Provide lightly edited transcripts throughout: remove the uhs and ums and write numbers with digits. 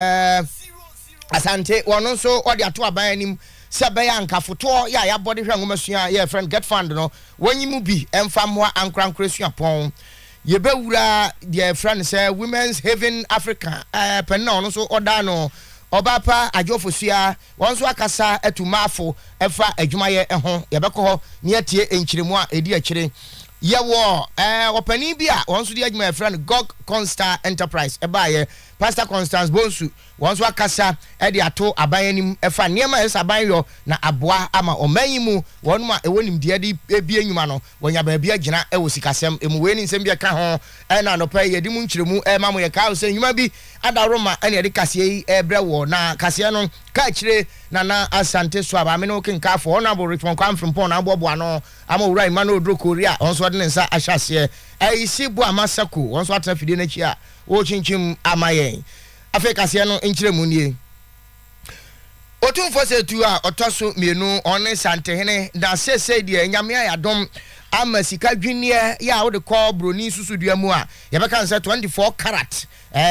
asante wono so odi ato aban anim se be ya nkafoto ya body hwe ngomasua ya friend get fund no wanyimu bi emfamoa ankrankresua pon ye bewura the friend say women's haven africa penna ono so oda no obapa ajofosua wonso akasa etumafo efa adwumaye ho ye bekọ ne atie enkyiremu a edi akire yewo opani bi a wonso di adwuma friend Gog Constar Enterprise ebaye Pastor Constance Bonsu wonso akasa e de ato aban anim efa niema esa aban yo na aboa ama omanyimu wonum a ewonim de de ebie nyuma no wonya ba bia gina e wo sikasem emu we ni nsem bia ka ho e na no pa ye di mu nkyiremu e ma mo ye ka se nyuma bi adaroma e ne de kase yi e bre wo na kase no ka kire na asante so aba me no kenka fo honorable Richmond Kwamfrempon na abobo ano ama wura ima no odro korea wonso de nsa ahyase e isi bu amasako wonso atena fide na chi a o chinchim amayen Africa se no nkyiremu nie otumfo se tu a otoso mienu one santehene da sese de nyame ayadom ama sika dwenie ya wo de call broni susudua mu a ye beka nse 24 karat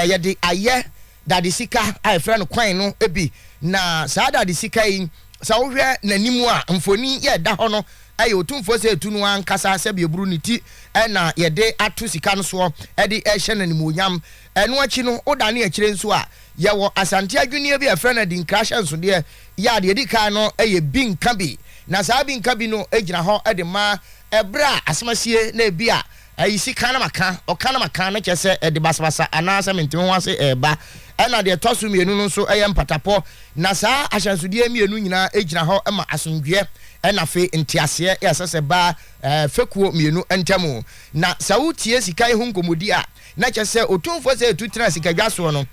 ye de aye da de sika ai fra no kwan no ebi na saa da de sika yi sa wo hwe nanimu a mfoni ye da ho no ayi otumfo se tu no ankasa se be buru ni ti na ye de atu sika no so e de ehye nanimu nyam eno achi no odane akire nso a ye wo asante adwunie bi afra na din crasher nso de ya de dika no eye bin kabi na saa bin kabi no egina ho e de ma ebra asmasie na ebi a ayi sika na maka okana maka na kyese e de basabasa anasa mentim ho ase eba na de tosu mienu no so eye mpatapo na saa ahyansudie mienu nyina egina ho ma asondwe na fe ntiase ya sese ba fekuo mienu entamu na sautie sika hu nkomodi a na kyese otumfo se tutira sika dwaso no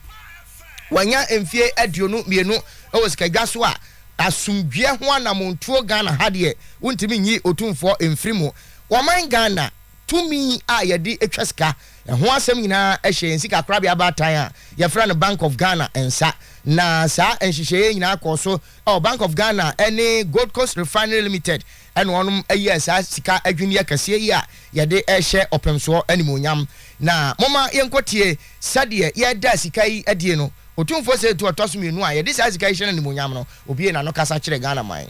wanya emfie aduonu mienu o sika dwaso a asundwe ho anamontuo Ghana hade wontimi nyi otumfo emfirimu waman Ghana tumi a yedi etwaska ho asem nyina ehye nsika krabia abatan a ye fra no Bank of Ghana ensa na sa enhyehyeye nyina akoso Bank of Ghana any Gold Coast Refinery Limited and onum ayesa sika adwini akase yi a yede ehye opemso animonyam na moma yenkotie sade ye da sika yi adie no otumfo se to otoso mienu a yede sa sika yi hye animonyam no obie na no kasa kire Ghana man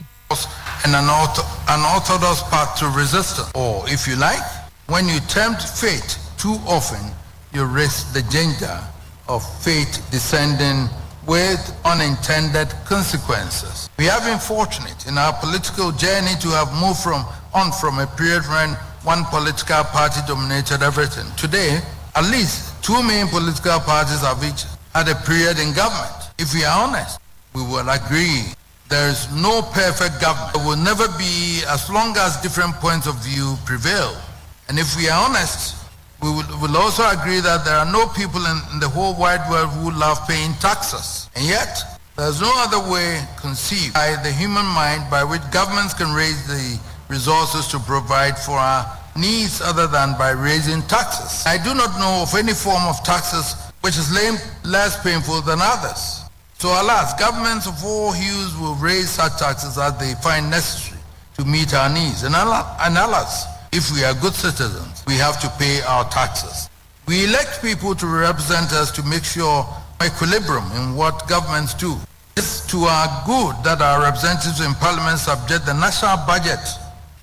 and an orthodox path to resistance, or if you like, when you tempt fate too often, you risk the danger of fate descending with unintended consequences. We have been fortunate in our political journey to have moved from a period when one political party dominated everything. Today, at least two main political parties have each had a period in government. If we are honest, we will agree there is no perfect government. There will never be as long as different points of view prevail. And if we are honest, we will also agree that there are no people in the whole wide world who love paying taxes. And yet, there's no other way conceived by the human mind by which governments can raise the resources to provide for our needs other than by raising taxes. I do not know of any form of taxes which is less painful than others. So alas, governments of all hues will raise such taxes as they find necessary to meet our needs. And alas, if we are good citizens, we have to pay our taxes. We elect people to represent us to make sure equilibrium in what governments do. It's to our good that our representatives in parliament subject the national budget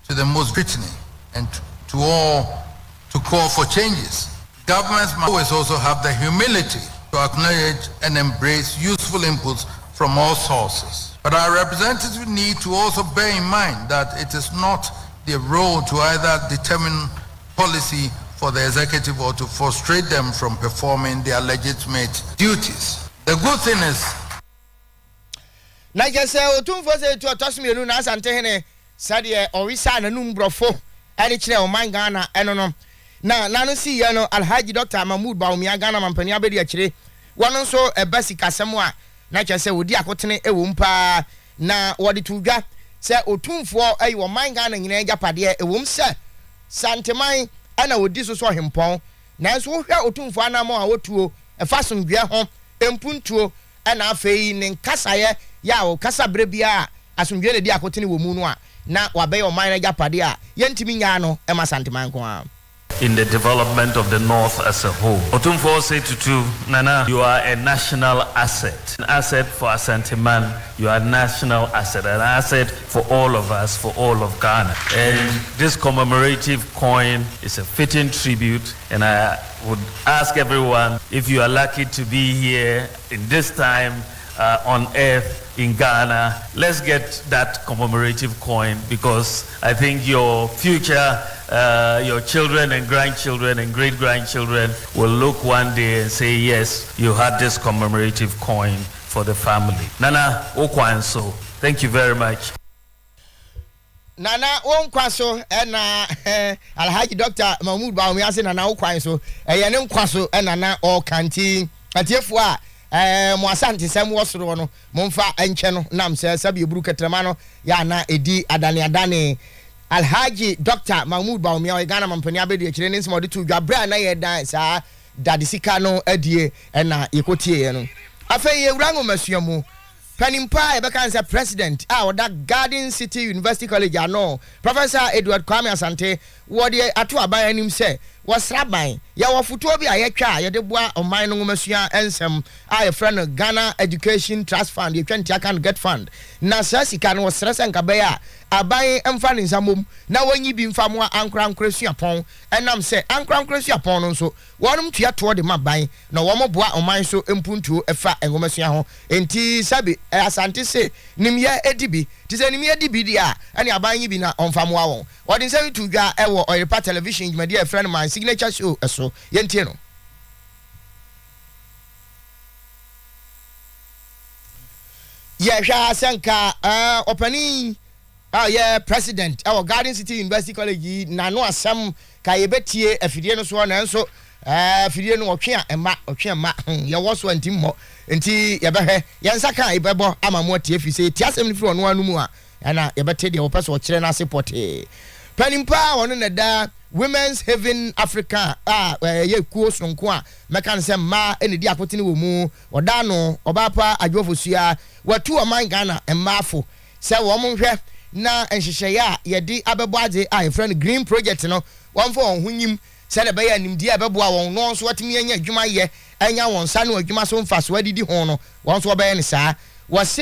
to the most scrutiny and to call for changes. Governments must always also have the humility to acknowledge and embrace useful inputs from all sources. But our representatives need to also bear in mind that it is not their role to either determine policy for the executive or to frustrate them from performing their legitimate duties. The good thing is na jese otumfo se to tosmienu na asantehene sade orisa na numbrofo ade kire o man Ghana eno no na nanu si ye no Alhaji Dr. Mahmoud Bawumia Ghana mampani abedi akire wono so ebasi kasem a na kyese wodi akotene ewo mpa na wodi tudwa se otumfo ayi wo man Ghana nyina agapade ewom se santeman ana wodi so hempon na so hwe otumfo anamo a wotuo efasomdwe ho empuntuo ana afei ne nkasaye ya o kasa brebia asomdwe ne di akotene wo mu no a na wabe o man agapade a yentimi nya no ema santeman ko a in the development of the North as a whole. Otumfo say to Nana, you are a national asset. An asset for Asante Man, you are a national asset. An asset for all of us, for all of Ghana. And this commemorative coin is a fitting tribute, and I would ask everyone, if you are lucky to be here in this time on earth in Ghana, let's get that commemorative coin, because I think your future, your children and grandchildren and great-grandchildren will look one day and say, yes, you had this commemorative coin for the family. Nana Okwanso, thank you very much. Nana Onkwaso and Alhaji Dr. Mahmoud Bawumia Nana Okwanso, Yanem Kwaso and Nana Okanti, Atiefua. Mwasante sem wosoro no momfa enche no nam se sabi buru ketremano ya na edi adane Alhaji Dr. Mahmoud Bawumia Ghana mampani abedi ekire ne nsemo de to dwabra na ye dan sa dadisika no adie na yekotie no afei ewrango masuamu Panimpa Ebekansa President oda Garden City University College ano Professor Edward Kwame Asante wode ato aban anim se wasraban ya wafutuo bi ayetwa ye de boa oman no masua ensem a friend Ghana Education Trust Fund ye twanti aka get fund na sasika no wasresa nkabe a aban emfa ne nsamom na wanyi bi mfa mo ankra pon enam se ankra pon no nso wonum tua to de maban na wo mo boa oman so empuntuo efa engomasua ho enti sabi Asante se nimye edibi tise nimye edibi dia ani aban yi bi na onfa mo awon wodi se tu dwa ewo Oyerepa television jumadi e friend man signature show eso yentie no hwa sanka opani president our Garden City University College na no asem ka yebetie afidie no so na enso afidie no otwe ma ye wo so antimmo enti yebehwe yensa kan ibebo amamo tie fi se tie asem ni fi ono anu mu a na yebete de wo pese wo kire na support Panimpa ono na da Women's Haven Africa ye kuo sonko a meka ne se ma ene di akotene wo mu oda no obapa adwofosua watu oman Ghana emmafo se wo monhwe na enhyehyeye a ye di abebo ade a friend Green Project no wonfo onhunyim se le be ya nimdi abebo a won no so watimi anya adwuma ye anya won sa no adwuma so mfa so adidi ho no won so be ne saa was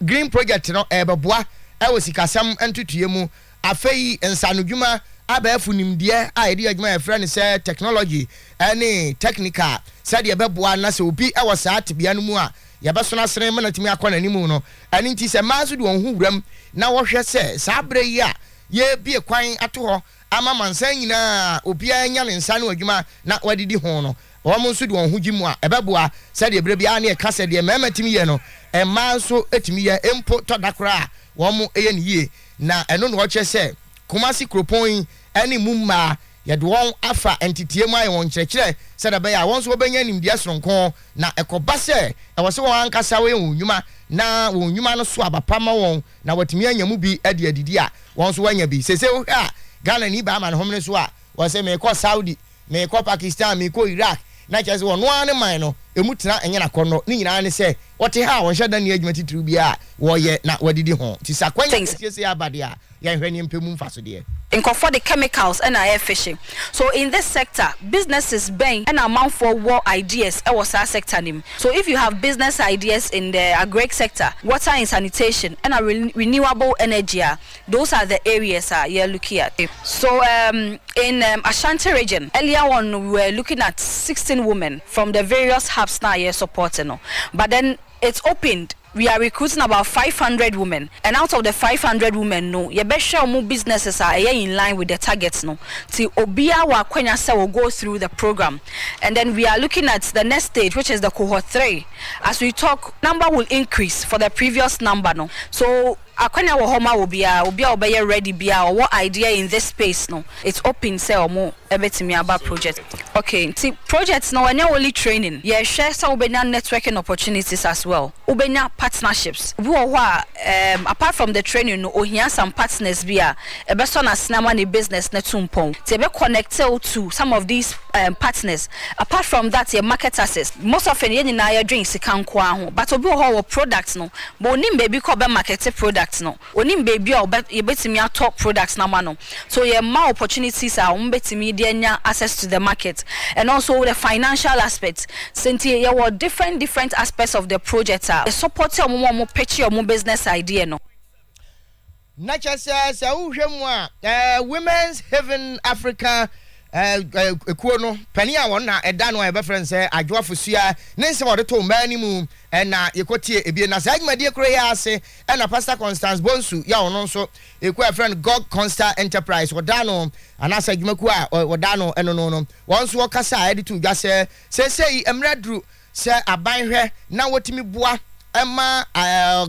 Green Project no ebeboa wo sikasam entutue mu afei ensanodwuma abafu nimdie a edi adwuma e friend say technology any technical said ye beboa na se obi e wasa atebia no mu a ye beso na sere me na timi akona nimu no ani nti se maso de won hu wuram na wo hwe se sa abre yi a ye bie kwan ato ho ama mansan nyina obi anya ne nsa no adwuma na wadidi ho no wo mo nso de won hu gimu a ebeboa said ye bre bia na e ka said ye mema timi ye no e manso etimi ye empo to dakra wo mo eye ne yie na eno no che se Kumasi Kropon any mumma yet won afa entity my won chekire said a bear once obenya nimdia sonko na ekobase e wo se won ankasa we nwuma na nwuma no so abapama won na watimi anyamu bi ade adidi a won so wanya bi sese wo ha Ghana ni ba man homne so a wo se me ko Saudi me ko Pakistan me ko Iraq na chese won no ane man no emutena enye na kono ni nyina ne se wote ha won hweda ne adwuma titru bi a wo ye na wadidi ho ti sakwanya sese abade a ya hwani mpemu mfaso de in for the chemicals and air fishing. So in this sector, businesses bang and amount for war ideas was our sector name. So if you have business ideas in the agri sector, water and sanitation and renewable energy, those are the areas you're looking at. So in Ashanti region, earlier on we were looking at 16 women from the various hubs now you're supporting. But then it's opened. We are recruiting about 500 women, and out of the 500 women, no, you better show more businesses are in line with the targets, no. Till Obia wa Kwenya will go through the program, and then we are looking at the next stage, which is the cohort 3. As we talk, number will increase for the previous number, no. So Akwenya wo homa will be ready or what idea in this space, no. It's open, say or more ebetimi about project. Okay, see projects no, when you're only training, yeah, share some ubenya networking opportunities as well. Ubenya partnerships. Apart from the training, no, ohia some partners bia e be so na sinama ne business na tumpon. Te be connected to some of these partners. Apart from that, your market access. Most often you na your drinks kan kwa ho. But obi ho products no. But onim baby ko be market products no. Onim baby o be betimi atop products na ma no. So your more opportunities are betimi dey nya access to the market. And also the financial aspect. Senti you were different aspects of the project. The support your mo pitch your business idea no. Nature says Women's Haven Africa Kuono Penia one na edano e be friend say adwo afosua nense wo de to mani mu na yekotie ebie na say agmade ekro ya ase na Pastor Constance Bonsu ya ono nso ekwa friend God Constant Enterprise wodano anasa adwumaku a wodano eno no wonso wakasa edi to dwa say emradru say abanhwe na wotimi boa Emma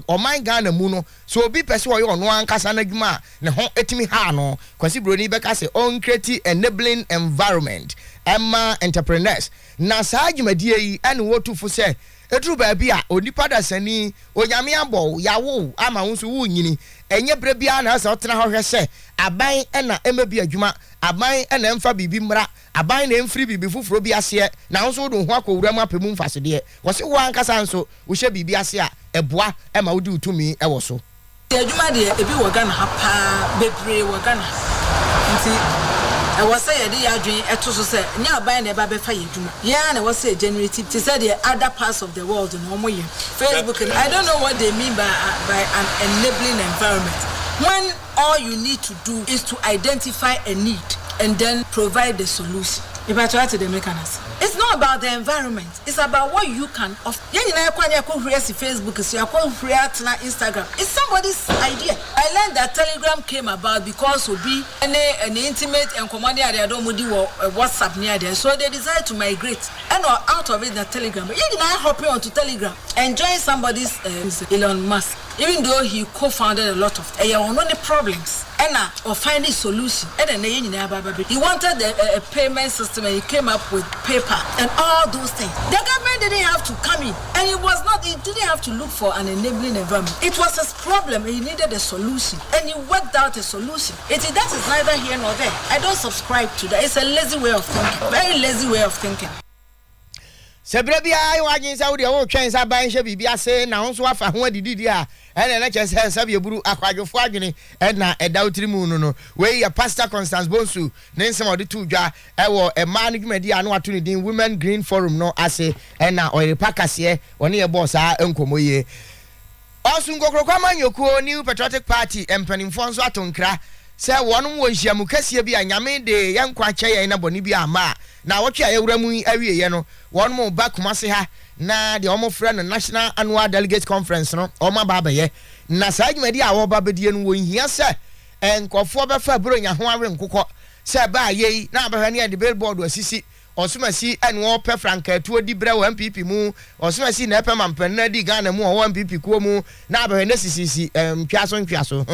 oman Ghana mu no so obi pese wo no ankasa na dwuma ne ho etimi ha no kwasi broni beka se on create enabling environment Emma entrepreneurs na sa dwumadie yi ene wotufo se etru ba bia onipa da sani onyame abo yawo ama wonso wo nyini enye bre bia na se otena ho hwese aban na emabi adwuma aban na emfa bibi mra aban na emfiri bibi fufuro bi ase na wonso do ho akowura mu apemu mfasede wo se wo ankasa nso wo hye bibi ase a eboa ema wodi utumi ewo so adwuma de ebi wo Ghana ha pa bebre wo Ghana nti I was saying the adwin eto so say nya aban na eba be fa yedwuma yeah na was say generative to say the other parts of the world no mo ye Facebook and I don't know what they mean by an enabling environment when all you need to do is to identify a need and then provide the solution. If I try to the mechanism, it's not about the environment. It's about what you can offer. Facebook, Instagram. It's somebody's idea. I learned that Telegram came about because would be an intimate and commodity WhatsApp near there. So they decided to migrate and out of it the Telegram. But you didn't hop onto Telegram and join somebody's Elon Musk. Even though he co-founded a lot of problems or finding solution. He wanted a payment system and he came up with PayPal and all those things. The government didn't have to come in and it didn't have to look for an enabling environment. It was his problem and he needed a solution and he worked out a solution. That is neither here nor there. I don't subscribe to that. It's a lazy way of thinking. Very lazy way of thinking. Sebrebi ayi wagin sa wodi o twen sa ban hye bibia se na wonso afa ho adididi a ene na chese sabie buru akwadwofo adwene na edawtiri mu no we ya Pastor Constance Bonsu ne nsem odi tu dwa ewo ema no dwumadi anu ato ne din Women Green Forum no ase na Oyerepa kase one ye boss a enkomoye Osungokro manyokuo New Patriotic Party empanimfo nso atonkra se wonum wo hyiamu kase bi anyame de yankwa kye na boni bi ama na wotwe ayewura mu awie ye no wonum ba kumase ha na de omo frɛ no National Annual Delegate Conference no omo ba ye na saa dwumadi a wo ba bedie no wonhia sɛ enkofo befa bronya ho awe nkokɔ sɛ ba ye na abahwa ne de billboard asisi osumasi enwo pe franka tuo di bre wa MPP mu osumasi na pe mampan na di Ghana mu o MPP kuo mu na abahwa na sisisi ntwaso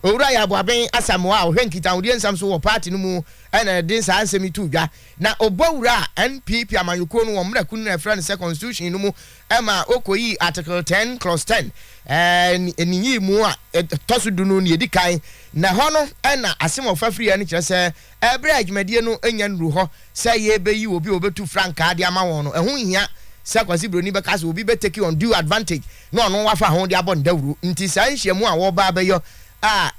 owura ya boaben asamoa o hwenkita wodi ensam so wo party no mu ena din sa ansemi tu dwa na obowura NPP amanyuko no wo mra kunu na friend se constitution no mu ema okoyi article 10 clause 10 eniyi mu a tosu dunu ne edi kan na hono ena asem of free ani kire se ebre adwumadie no enya nru ho se ye beyi obi obetu franka ade ama won no ehun hia se kwasi broni be kase obi be take on due advantage no no wafa ho de abon dawuru nti sa nhyiamu a wo ba beyo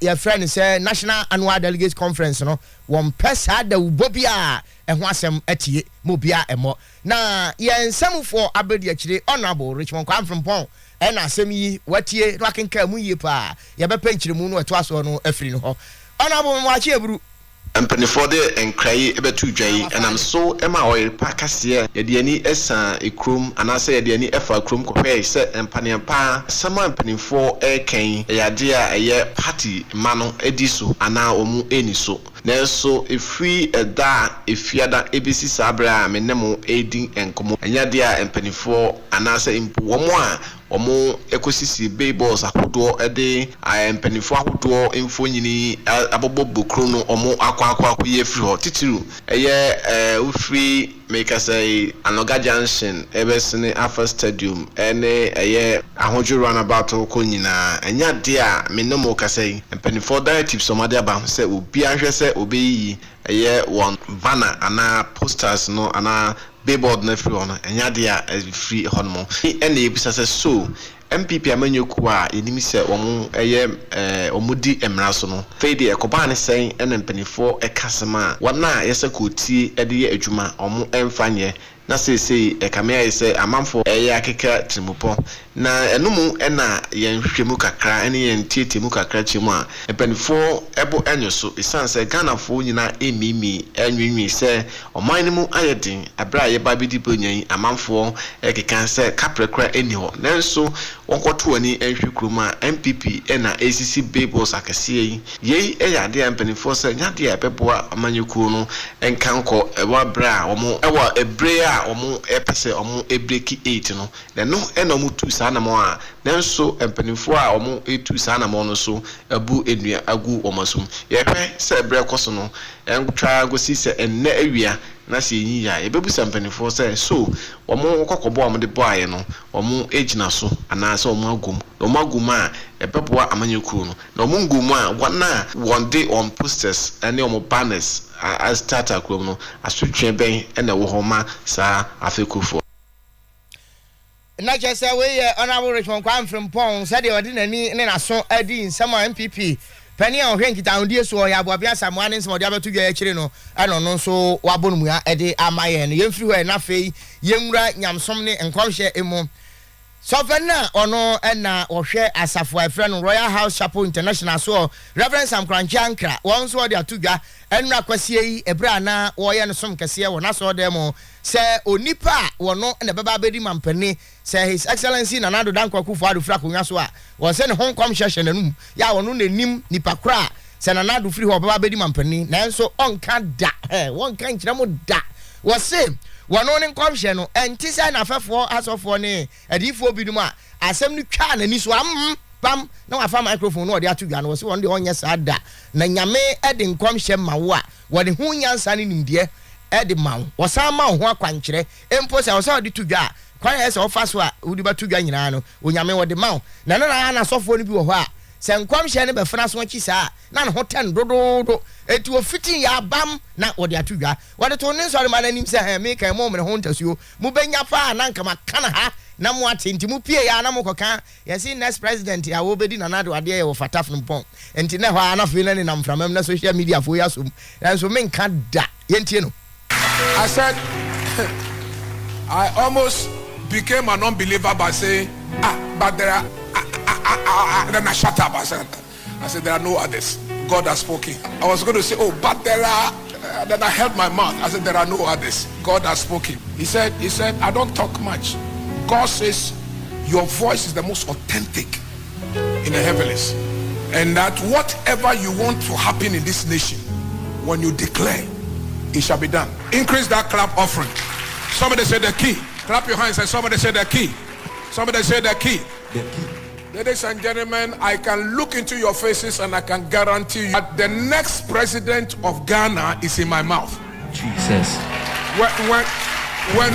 your friend say National Annual Delegates Conference no won pesa da ubobia eho asem atie mobia emo na ye nsam for abedi akire honorable Richmond Kwam from Pon na asem yi watie rakenka mu yie pa ye be penchire mu no eto aso no afiri no ho honorable mo achi eburu Empanifo de enkrai ebetu dwai enam so ema Oyerepa kase ye de ani esa ekrum anase ye de ani efa krum kohwe se empanempa sama empanifo eken yade a eye party mano ediso ana omu eniso nenso efri eda efiada ebisi sabra menemo edin enkomo anyade a empanifo anase impo womo a omo ekosisi billboards ahodo ede empanifo ahodo info nyini abobo bokro no omo akwa ye free ho titiru eye ufree make us say Anoga Junction ebesine Alpha Stadium ene eye ahoju runabout ko nyina enya dia me no mo ka say mpanifo directives somade aba say obi ahwe say obeyi eye one banner ana posters no ana billboard na free on enya dia free honmo ene ebisa say so MPP amanyoku a enimi se omo eye omudi emra so no feede ekoba ne sen ene mpanifo ekasema wana yese kotie ede ye adwuma omo emfanye na sesei ekamea yese amanfo eye akeka trimupo na enumu ena yenhwemu kakra ene yentietemu kakra chemu a mpanifo ebo enyoso isanse Ghanafo nyina emimi enwinwi se omanemu ayedin abra ye babidi ponyan amanfo ekeka se kaprekra eniho nanso wonkoto ani enhwekruma MPP ena ACC Babos akese yi eyade mpanifo se nyade ebeboa amanyoku no enkanko ewa bra omo ewa ebrea omo epese omo ebreki 8 no no ena omo tu sana mo a nanso mpanifo a omo etu sana mo no so abu enua agu omasum yehwe se ebre koso no entwa gosi se enne awia na se yin ya ebebusa mpanifo se so omo kokobo omo de boaye no omo ejina so ana se omo agum a ebeboa amanyoku no na omo ngum a wana one day on posters ene omo banners as starter krom no asotwe ben ene wo homa sa afekufo na chese we honorable Richmond Kwan from Pong said the ordinary ne na so adi nsema MPP pani a ohwe nkita ondie so ya aboabia samoa ne nsema de abeto dwa akire no ano no so wabonu ya ede amaye no yemfiri ho na fei yemura nyamsom ne nkomhye emu Sofena ono ena ohwe asafo afre no Royal House Chapel International so Reverend Sam Kranchankra won so de atudwa enra kwasie yi ebra na wo ye no som kase wo na so dem se onipa wono na beba bedi mampani se His Excellency Nanado Dankwakufu adufra konwa so a wo se ne honkom hyehye nanum ya wono nanim nipa kra se Nanado firi ho beba bedi mampani nanso onka da won kan kira mo da wo se wano ne nkomhye no enti se na afefo asofo ne adifo bidum a asem no twa na ni so pam na wafa microphone no ode atudwa no se won de onye sada na nyame ede nkomhye mawo a wode hu nyansa ne nimde ede mawo wosan ma ho akwankyere empo se wosan ode tudwa kwan ese ofa so a udi batudwa nyina no onyame wode mawo na na asofo no bi wo ho a se nkomhye ne befana so chi saa na ne ho ten dododo eti ofitin ya bam na wode atudwa wode to ne sori mananim se he me kan mo me ho ntasuo mu benya fa na nka makana ha na mo atenti mu pie ya na mo koka yesi next president ya wo bedi na nado ade ye wo fataf no pon enti ne ho ana fe na ne nam framam na social media fo ya so enso me nka da yentie no. I said I almost became an unbeliever by saying but there are then I shut up. I said there are no others. God has spoken. I was going to say, but there are. Then I held my mouth. I said there are no others. God has spoken. He said, I don't talk much. God says your voice is the most authentic in the heavens, and that whatever you want to happen in this nation, when you declare, it shall be done. Increase that clap offering. Somebody say the key. Clap your hands and somebody say the key. Somebody say the key. The key. Ladies and gentlemen, I can look into your faces and I can guarantee you that the next president of Ghana is in my mouth. Jesus. When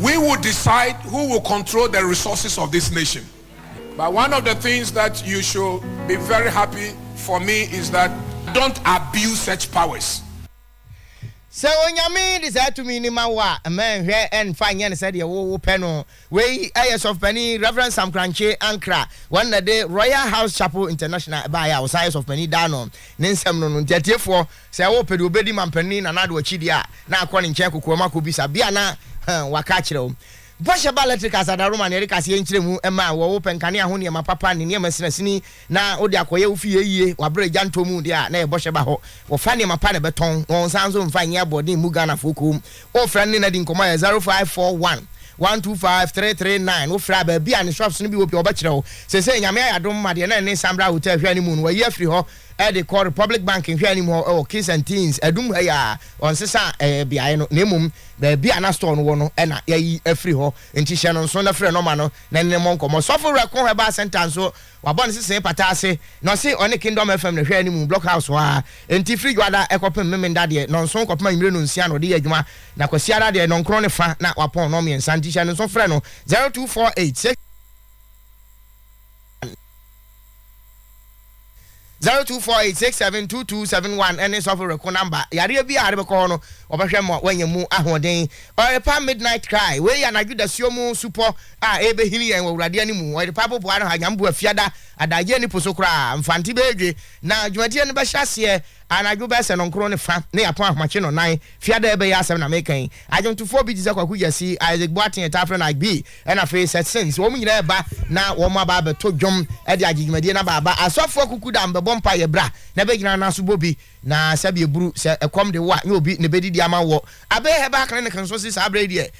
we will decide who will control the resources of this nation. But one of the things that you should be very happy for me is that don't abuse such powers. So onyame desire to me ni mawa man hwe en fanya ne said wo peno we ayes of penny Reverend Sam Kranche Ankra one day Royal House Chapel International by our size of penny dano nensem no ntiatiefo say wo pedi obedi mampani na nado achidi a na akọ nche kokoma ko bisa bia na waka kire Bosha Balletic as a Roman Ericas Yenchemu, Emma, open Kania Honia, my papa, and near Messini, now Odiakoye Ufi, or Bray Jantomu, dia, near Bosha Baho, or Fanny Mapana Beton, or Sanso and Fine Yabodi, Mugana Fuku, or friendly Nadine Comaya 0541 125 o frabe bia ne shops no bi wo pi obachiro se se nyame adom made na ne sambra hotel hwani mu no ye free ho they call Republic Bank in here anymore or Kiss and Teens edum ya on sesa bia no nemum be ana store no no na yayi afri ho enti hye no so na frɛ no ma no na ne mo nkomo so for rekon heba center so wabon sese patase no se on Kingdom FM no hwe animu block house wa enti free gwada ekopem memenda de no so kopema imre no nsia no de adwuma na kwasiara de no nkro ne fa na wapon no me nsa enti hye no so frɛ no 0248 0248672271 and it's offer record number yare bi are be call no obehwe mo wanye mu ahoden Oyerepa midnight cry we ya na juda siomu super ebe hini en wurade ani mu Oyerepa popo ano hanyambu afiada adaje ni posokra mfanti beedwe na dwumadie ne be hyase anadwo be se no nkro ne fa ne yapon ahmache no nan fiada ebe ya asem na mekan ajontufo bi dise kwaku yasi Isaac Boatin tafre na bi and afi set sense wo mu nyina eba na wo ma ba beto dwom e de agigimadie na baba asofo kukuda mbebo mpa ye bra na be gina na so bobi na sabi eburu se ekom de wa ne obi ne bedidi ama wo abe heba kan ne kan so si sabre die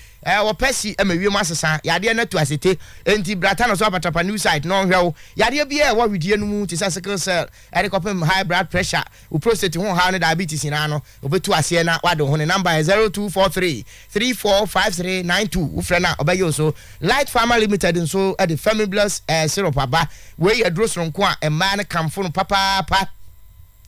wo pesi amawie mu asesa yade na tu asete enti brata no so apatapa new site no hwew yade bia wo widie no mu ti sickle cell e kopem high blood pressure u prostate ho ha ne diabetes na no obetu ase na wade ho ne number 0243345392 u frɛ na obayo so Light Pharma Limited so at the Famibulous syrup aba we adrosron ko a ema ne kamfo no papa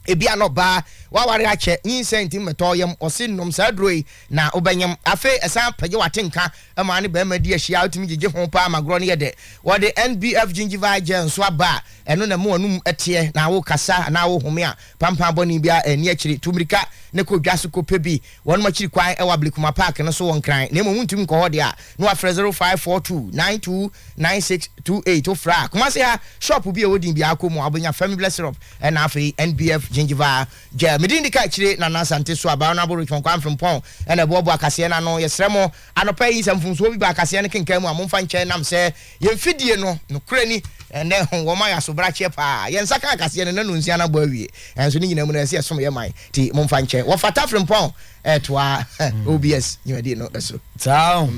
ebia no ba wa ware ache yin senti metoyem osinnom sadroi na obenyem afe esan page watenka ama ne ba ma di ahia utimi gege ho pa magro ne yede wo de NBF gingiva gel so aba eno na mo onum etie na wo kasa na wo home a pampa boni bia ani akiri tumirika ne ko dwaso ko pebi won ma kiri kwan e wa Blikuma Park no so won kran na mo muntum ko ho de a no afre 0542929628 ofra kuma se ha shop bi e wodin bia akomo abonya Famibulous syrup na afi NBF gingiva gel medindi ka chire na nasante so aba na boro twon kwan from pon na bobo akase na no yesremo anopa yi samfunso bi ba akase ne kenkan mu amomfa nche nam se yemfidie no krani ene wo ma ya so brache pa yensa ka akase ne nanu nsia na bo awie enso ni nyina mu na se som ye man ti momfa nche wo fata from pon etwa OBS nyade no eso taw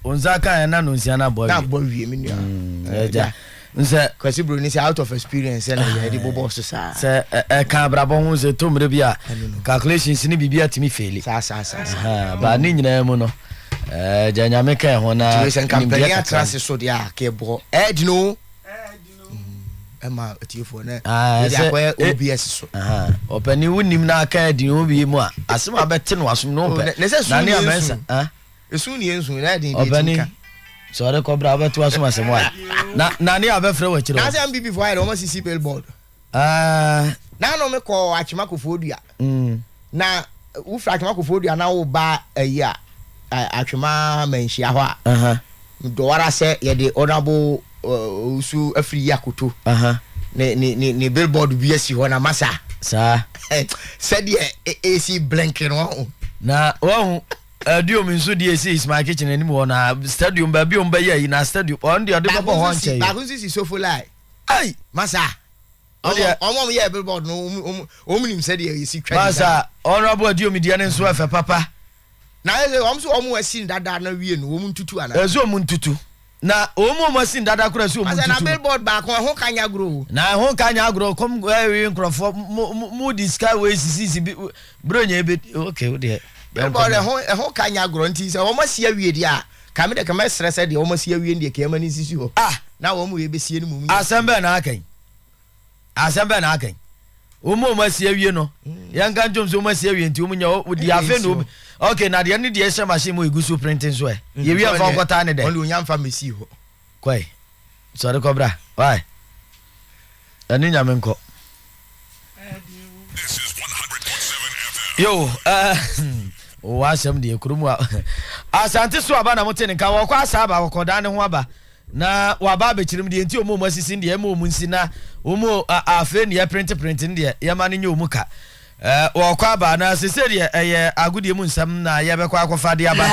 onza ka na nanu nsia na bo awie me nua eja nse kwasi bro ni say out of experience na ye de bobo so sa se ka brabo hu se to mre bia calculations ni bibia timi faili sa ba ni nyina mu no janya me ka ho na ni company atrase so dia ke bo edno ema etiefo na dia kwa OBS so opani wunim na aka di obi mu a asem abete no asom no pe na ni amensa esu ni ensu na di opani so re ko bra abete asom asem wa na ni abefre wa kire na say MBB for I almost see billboard na no me ko Achimako Odua na wo fra Achimako Odua na wo ba ayi a Achima menhia ho a do wara se ye de honorable usu afri yakoto ne billboard bi asi ho na masa sa said ye AC blinking no na wo dio minso di AC is my kitchen ani mo na stadium ba bi on ba yi na stadium on de ode babo ho nche ba kun si so for lie ai masa omo ye billboard no omunim said ye AC twa masa honorable dio mi dia ne nso afa papa na ese omo asin dada na wie no omu ntutu ana ezo omu ntutu na omu asin dada kura so omu ntutu na billboard ba ko ho kanya gro na ho kanya agro kom we nkrofo mu di skyway sisi bronya ebe okay we dey billboard ho kanya gro nti se omo sia wie dia ka me de ka me stress de omo sia wie ndi ka ma ni sisi ho na omo ebe sie ni mu asembe na akan omo sia wie no yanka njom so omo sia wie nti omo nya di afe no okay na de ne de ese machine mo igusu printing so ye wi afa kwata ne de only onyamfa mesi ho kwai sorry cobra why ani nya menko This is 100.7 FM. yo wa sam de kurumu asante so aba na mote ne ka wo kwa asa aba ko da ne ho aba na wa ba be kirim de enti omo asisi de ema omu nsina omo afe ne ya printing de ya ma ne nya omu ka wo kwa ba na sese de eye agudie mu nsam na ya be kwa akofa de aba